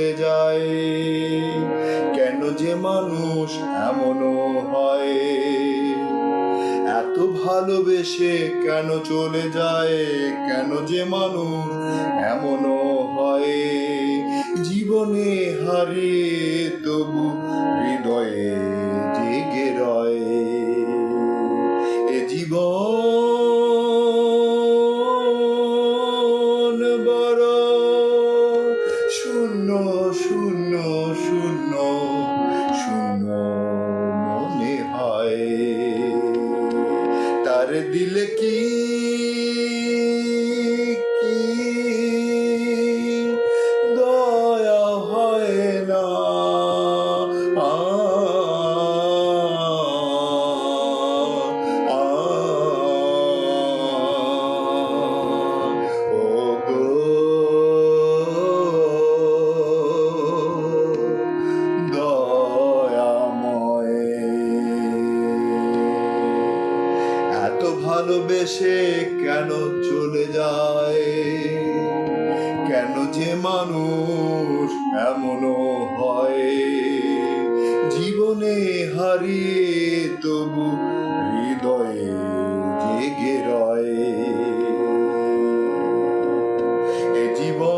চলে যায়, কেন যে মানুষ এমনও হয়, এত ভালোবেসে কেন চলে যায়, কেন যে মানুষ এমনও হয়, জীবনে হারিয়ে তবু হৃদয়ে জেগে রয়। এ জীবন বড় শূন্য শূন্য শূন্য শূন্য মনে হয়, তার দিলে কি দয়া হয় না, এত ভালোবেসে কেন চলে যায়, কেন যে মানুষ এমনও হয়, জীবনে হারিয়ে তবু হৃদয়ে জেগে রয়। এ জীবন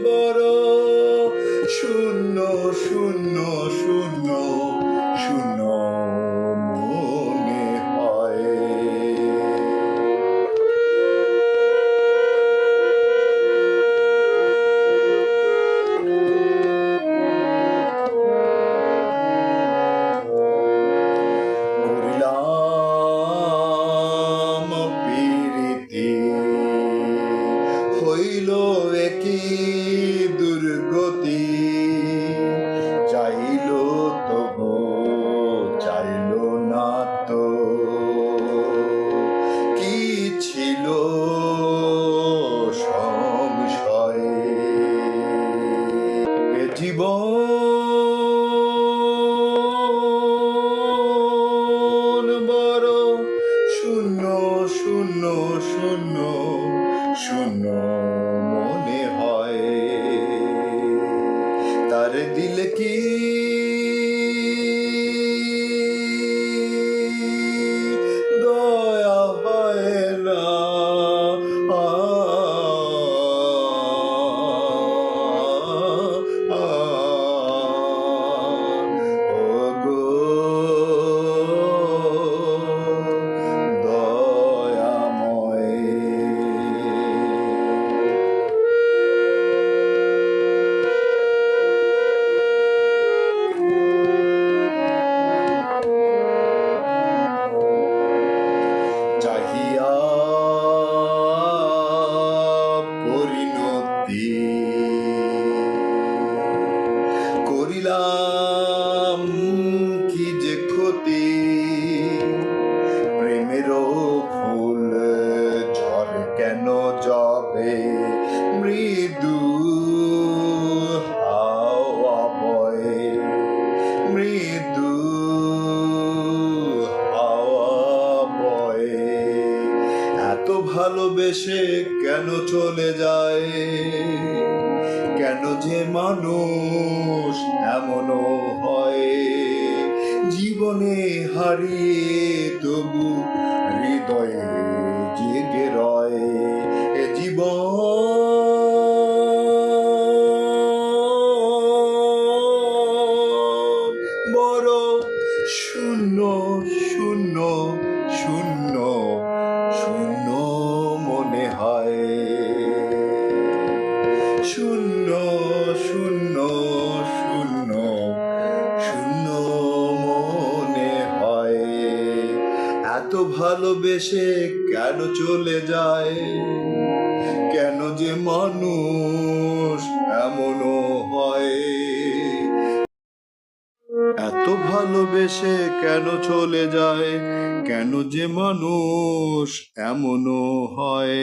বড় শূন্য শূন্য শূন্য শূন্য মনে হয়। করিলাম প্রীতি হইল একই দুর্গতি, চাইল তবু চাইল না তো, কি ছিল সংশয়। এ জীবন বড় শূন্য শূন্য শূন্য শূন্য মনে হয়, তার দিলে কি দয়া হয় না, চাহিয়া পরিণতি করিলাম কি যে ক্ষতি, প্রেমেরও ফুল ঝরে কেন যাবে, মৃদু হাওয়া বয়ে, মৃদু এত ভালোবেসে কেন চলে যায়, কেন যে মানুষ এমনও হয়, জীবনে হারিয়ে তবু হৃদয়ে জেগে রয়। এ জীবন বড় শূন্য শূন্য শূন্য শূন্য মনে হয়, শূন্য শূন্য শূন্য শূন্য মনে হয়। এত ভালোবেসে কেন চলে যায়, কেন যে মানুষ এমনও হয়, এত ভালোবেসে কেন চলে যায়, কেন যে মানুষ এমনও হয়,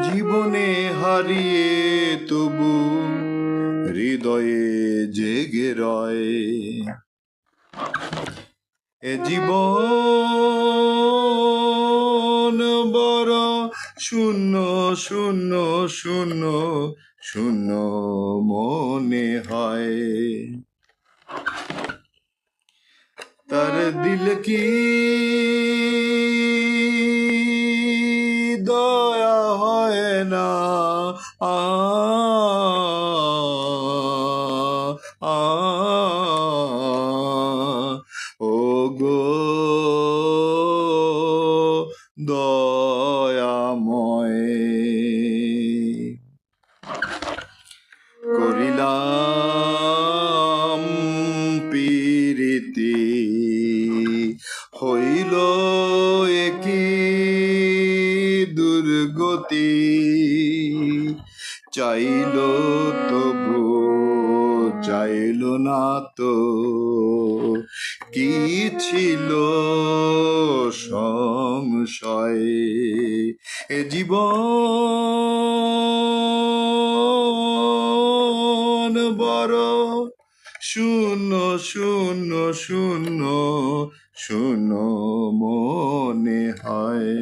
জীবনে হারিয়ে তবু হৃদয়ে জেগে রয়। এ জীবন শূন্য শূন্য শূন্য শূন্য মনে হয়। তার দিল কি দয়া হয় না, আ আ ও গো দয়াময়। করিলাম প্রীতি হইল একি দুর্গতি, চাইল তবু চাইল না তো, কি ছিল সংশয়। এ জীবন বড় শূন্য শূন্য শূন্য শূন্য মনে হয়।